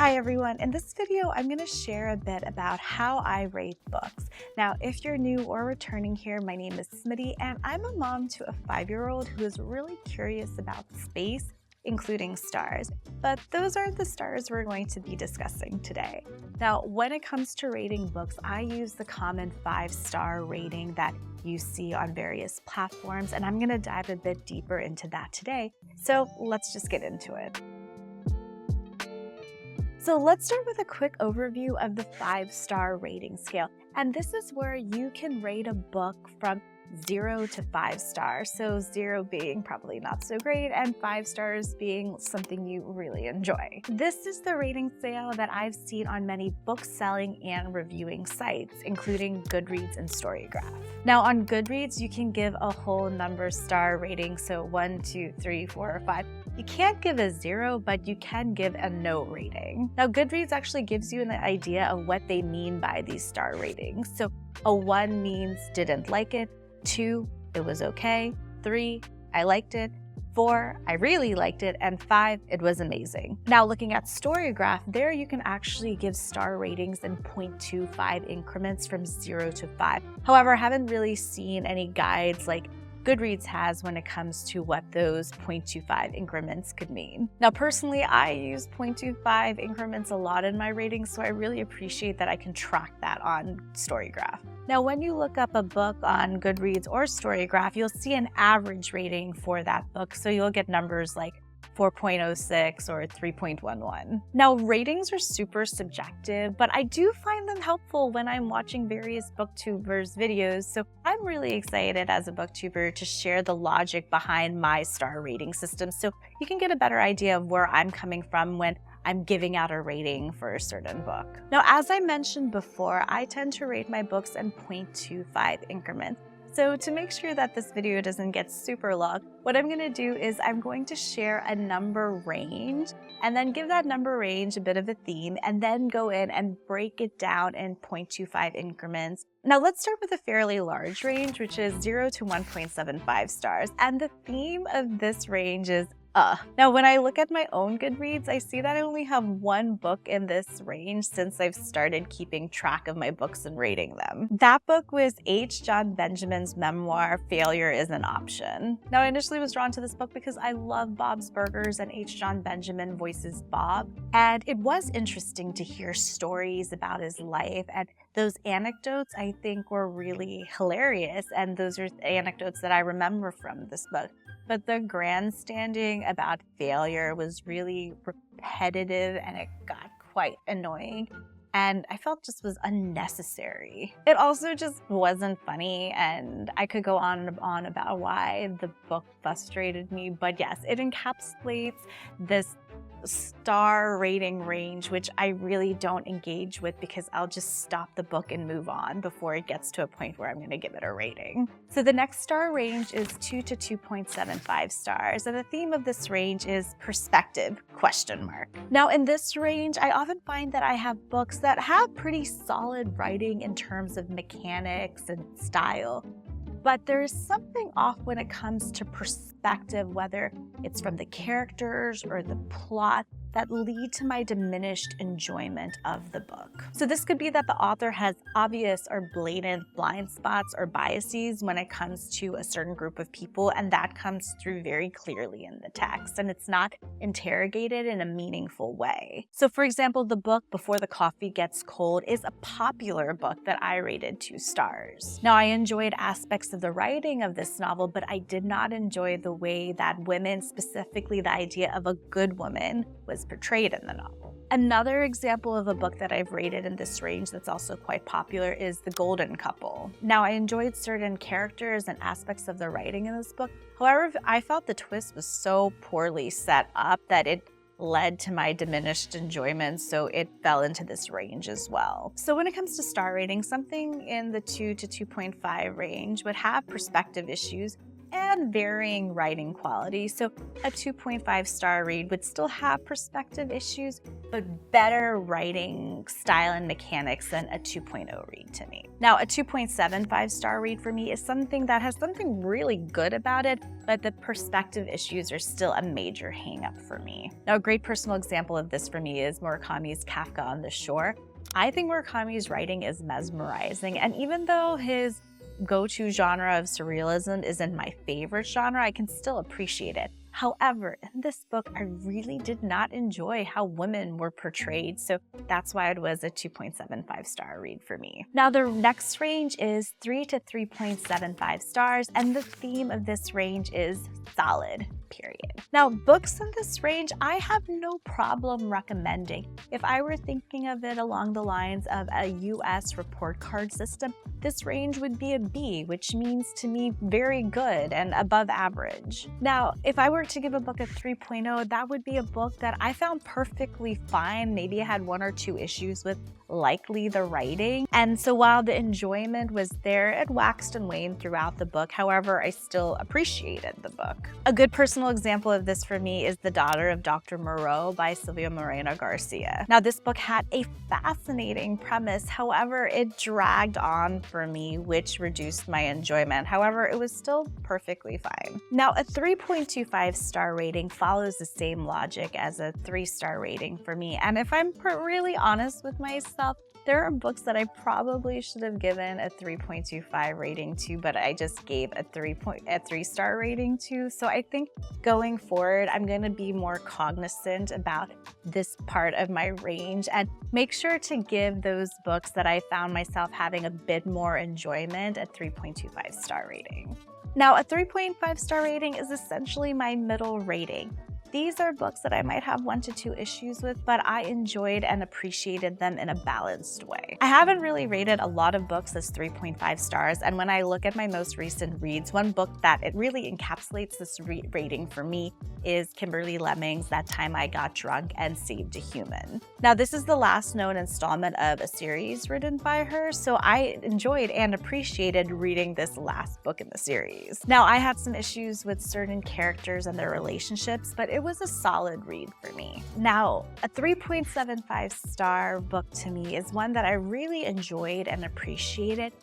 Hi everyone, in this video I'm going to share a bit about how I rate books. Now if you're new or returning here, my name is Smitty and I'm a mom to a 5-year-old who is really curious about space, including stars. But those aren't the stars we're going to be discussing today. Now when it comes to rating books, I use the common 5-star rating that you see on various platforms, and I'm going to dive a bit deeper into that today. So let's just get into it. So let's start with a quick overview of the 5-star rating scale. And this is where you can rate a book from 0 to 5 stars. So 0 being probably not so great and 5 stars being something you really enjoy. This is the rating scale that I've seen on many book selling and reviewing sites, including Goodreads and Storygraph. Now on Goodreads, you can give a whole number star rating. So 1, 2, 3, 4, or 5. You can't give a 0, but you can give a no rating. Now, Goodreads actually gives you an idea of what they mean by these star ratings. So a 1 means didn't like it, 2, it was okay, 3, I liked it, 4, I really liked it, and 5, it was amazing. Now looking at Storygraph, there you can actually give star ratings in 0.25 increments from 0 to 5. However, I haven't really seen any guides like Goodreads has when it comes to what those 0.25 increments could mean. Now personally, I use 0.25 increments a lot in my ratings, so I really appreciate that I can track that on Storygraph. Now when you look up a book on Goodreads or Storygraph, you'll see an average rating for that book, so you'll get numbers like 4.06 or 3.11. Now ratings are super subjective, but I do find them helpful when I'm watching various booktubers videos, so I'm really excited as a booktuber to share the logic behind my star rating system so you can get a better idea of where I'm coming from when I'm giving out a rating for a certain book. Now as I mentioned before, I tend to rate my books in 0.25 increments. So to make sure that this video doesn't get super long, what I'm going to do is I'm going to share a number range and then give that number range a bit of a theme and then go in and break it down in 0.25 increments. Now let's start with a fairly large range, which is 0 to 1.75 stars. And the theme of this range is Now when I look at my own Goodreads, I see that I only have 1 book in this range since I've started keeping track of my books and rating them. That book was H. John Benjamin's memoir, Failure is an Option. Now I initially was drawn to this book because I love Bob's Burgers and H. John Benjamin voices Bob. And it was interesting to hear stories about his life, and those anecdotes I think were really hilarious, and those are anecdotes that I remember from this book. But the grandstanding about failure was really repetitive and it got quite annoying. And I felt just was unnecessary. It also just wasn't funny, and I could go on and on about why the book frustrated me. But yes, it encapsulates this star rating range, which I really don't engage with because I'll just stop the book and move on before it gets to a point where I'm going to give it a rating. So the next star range is 2 to 2.75 stars, and the theme of this range is perspective, ? Now in this range, I often find that I have books that have pretty solid writing in terms of mechanics and style, but there is something off when it comes to perspective, whether it's from the characters or the plot, that lead to my diminished enjoyment of the book. So this could be that the author has obvious or blatant blind spots or biases when it comes to a certain group of people, and that comes through very clearly in the text, and it's not interrogated in a meaningful way. So for example, the book Before the Coffee Gets Cold is a popular book that I rated 2 stars. Now I enjoyed aspects of the writing of this novel, but I did not enjoy the way that women, specifically the idea of a good woman, was portrayed in the novel. Another example of a book that I've rated in this range that's also quite popular is The Golden Couple. Now I enjoyed certain characters and aspects of the writing in this book. However, I felt the twist was so poorly set up that it led to my diminished enjoyment, so it fell into this range as well. So when it comes to star rating, something in the 2 to 2.5 range would have perspective issues and varying writing quality. So a 2.5 star read would still have perspective issues, but better writing style and mechanics than a 2.0 read to me. Now, a 2.75 star read for me is something that has something really good about it, but the perspective issues are still a major hang-up for me. Now, a great personal example of this for me is Murakami's Kafka on the Shore. I think Murakami's writing is mesmerizing, and even though his go-to genre of surrealism isn't my favorite genre, I can still appreciate it. However, in this book, I really did not enjoy how women were portrayed, so that's why it was a 2.75 star read for me. Now, the next range is 3 to 3.75 stars, and the theme of this range is solid, period. Now, books in this range, I have no problem recommending. If I were thinking of it along the lines of a US report card system, this range would be a B, which means to me very good and above average. Now, if I were to give a book a 3.0, that would be a book that I found perfectly fine. Maybe I had 1 or 2 issues with, likely the writing. And so while the enjoyment was there, it waxed and waned throughout the book. However, I still appreciated the book. A good personal example of this for me is The Daughter of Dr. Moreau by Silvia Moreno Garcia. Now, this book had a fascinating premise. However, it dragged on for me, which reduced my enjoyment. However, it was still perfectly fine. Now, a 3.25 star rating follows the same logic as a 3-star rating for me. And if I'm really honest with myself, there are books that I probably should have given a 3.25 rating to, but I just gave a 3-star rating to. So I think going forward, I'm going to be more cognizant about this part of my range and make sure to give those books that I found myself having a bit more enjoyment a 3.25 star rating. Now, a 3.5 star rating is essentially my middle rating. These are books that I might have 1 to 2 issues with, but I enjoyed and appreciated them in a balanced way. I haven't really rated a lot of books as 3.5 stars, and when I look at my most recent reads, one book that it really encapsulates this rating for me is Kimberly Lemming's That Time I Got Drunk and Saved a Human. Now, this is the last known installment of a series written by her, so I enjoyed and appreciated reading this last book in the series. Now, I had some issues with certain characters and their relationships, but it was a solid read for me. Now, a 3.75 star book to me is one that I really enjoyed and appreciated.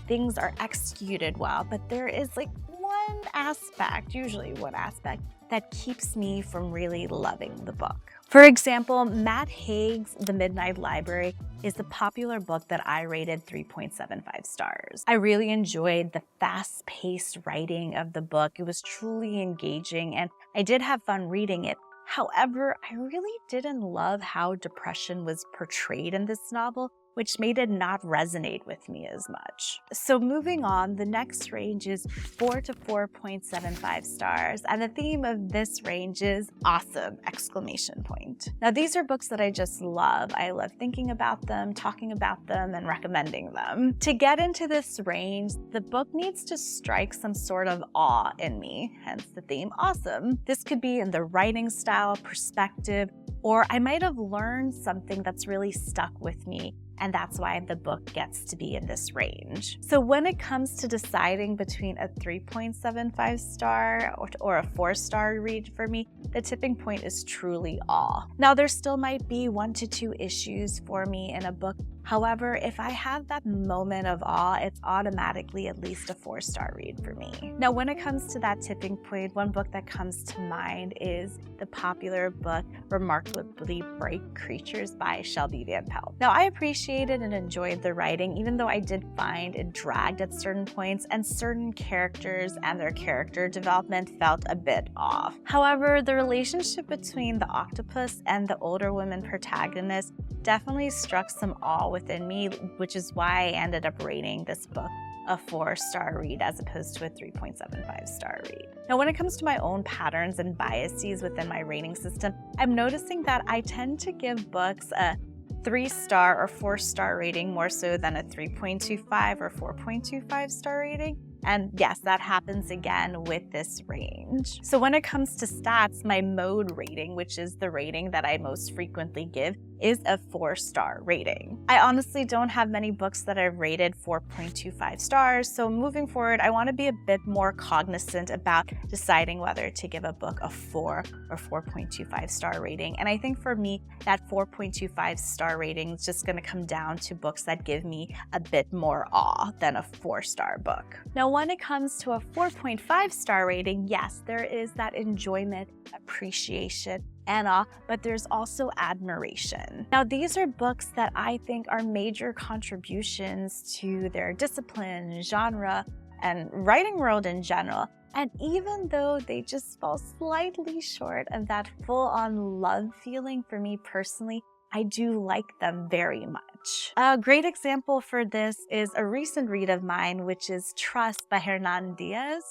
Things are executed well, but there is like one aspect, usually one aspect, that keeps me from really loving the book. For example, Matt Haig's The Midnight Library is a popular book that I rated 3.75 stars. I really enjoyed the fast-paced writing of the book. It was truly engaging, and I did have fun reading it. However, I really didn't love how depression was portrayed in this novel, which made it not resonate with me as much. So moving on, the next range is 4 to 4.75 stars, and the theme of this range is awesome! Exclamation point. Now, these are books that I just love. I love thinking about them, talking about them, and recommending them. To get into this range, the book needs to strike some sort of awe in me, hence the theme awesome. This could be in the writing style, perspective, or I might have learned something that's really stuck with me, and that's why the book gets to be in this range. So when it comes to deciding between a 3.75 star or a 4-star read for me, the tipping point is truly awe. Now, there still might be 1 to 2 issues for me in a book. However, if I have that moment of awe, it's automatically at least a 4-star read for me. Now, when it comes to that tipping point, one book that comes to mind is the popular book Remarkably Bright Creatures by Shelby Van Pelt. Now, I appreciated and enjoyed the writing, even though I did find it dragged at certain points and certain characters and their character development felt a bit off. However, the relationship between the octopus and the older woman protagonist definitely struck some awe within me, which is why I ended up rating this book a 4-star read as opposed to a 3.75 star read. Now, when it comes to my own patterns and biases within my rating system, I'm noticing that I tend to give books a 3-star or 4-star rating more so than a 3.25 or 4.25 star rating. And yes, that happens again with this range. So when it comes to stats, my mode rating, which is the rating that I most frequently give, is a 4-star rating. I honestly don't have many books that I've rated 4.25 stars, so moving forward, I want to be a bit more cognizant about deciding whether to give a book a 4 or 4.25 star rating. And I think for me, that 4.25 star rating is just going to come down to books that give me a bit more awe than a 4-star book. Now, when it comes to a 4.5 star rating, yes, there is that enjoyment, appreciation, and awe, but there's also admiration. Now, these are books that I think are major contributions to their discipline, genre, and writing world in general. And even though they just fall slightly short of that full-on love feeling for me personally, I do like them very much. A great example for this is a recent read of mine, which is Trust by Hernan Diaz.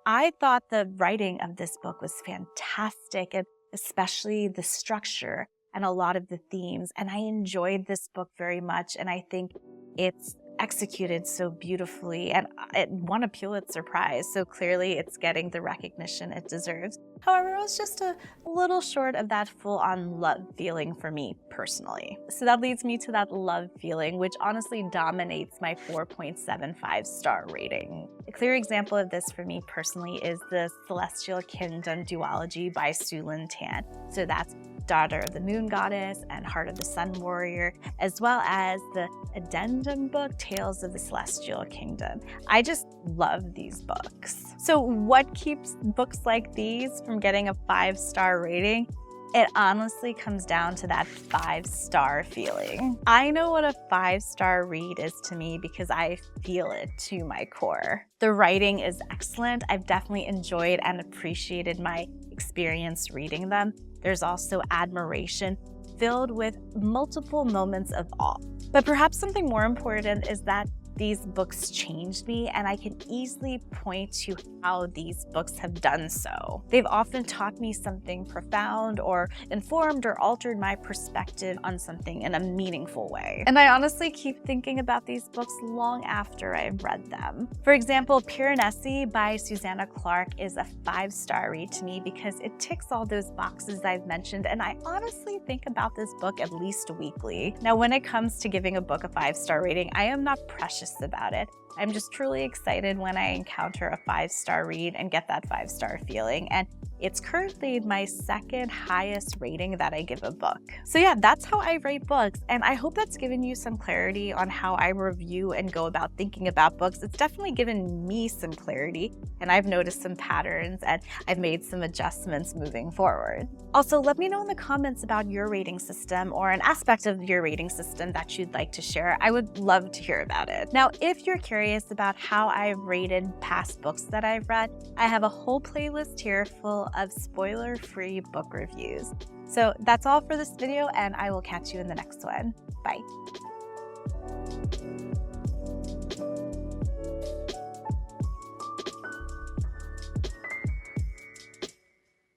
I thought the writing of this book was fantastic, and especially the structure and a lot of the themes. And I enjoyed this book very much, and I think it's executed so beautifully, and it won a Pulitzer Prize, so clearly it's getting the recognition it deserves. However, it was just a little short of that full-on love feeling for me personally. So that leads me to that love feeling, which honestly dominates my 4.75 star rating. A clear example of this for me personally is the Celestial Kingdom duology by Su Lin Tan. So that's Daughter of the Moon Goddess and Heart of the Sun Warrior, as well as the addendum book, Tales of the Celestial Kingdom. I just love these books. So what keeps books like these from getting a 5-star rating? It honestly comes down to that 5-star feeling. I know what a 5-star read is to me because I feel it to my core. The writing is excellent. I've definitely enjoyed and appreciated my experience reading them. There's also admiration filled with multiple moments of awe. But perhaps something more important is that these books changed me, and I can easily point to how these books have done so. They've often taught me something profound or informed or altered my perspective on something in a meaningful way. And I honestly keep thinking about these books long after I've read them. For example, Piranesi by Susanna Clarke is a 5-star read to me because it ticks all those boxes I've mentioned, and I honestly think about this book at least weekly. Now, when it comes to giving a book a 5-star rating, I am not precious about it. I'm just truly excited when I encounter a 5-star read and get that 5-star feeling. And it's currently my second highest rating that I give a book. So yeah, that's how I rate books. And I hope that's given you some clarity on how I review and go about thinking about books. It's definitely given me some clarity, and I've noticed some patterns, and I've made some adjustments moving forward. Also, let me know in the comments about your rating system or an aspect of your rating system that you'd like to share. I would love to hear about it. Now, if you're curious about how I've rated past books that I've read, I have a whole playlist here full of spoiler-free book reviews. So that's all for this video, and I will catch you in the next one. Bye.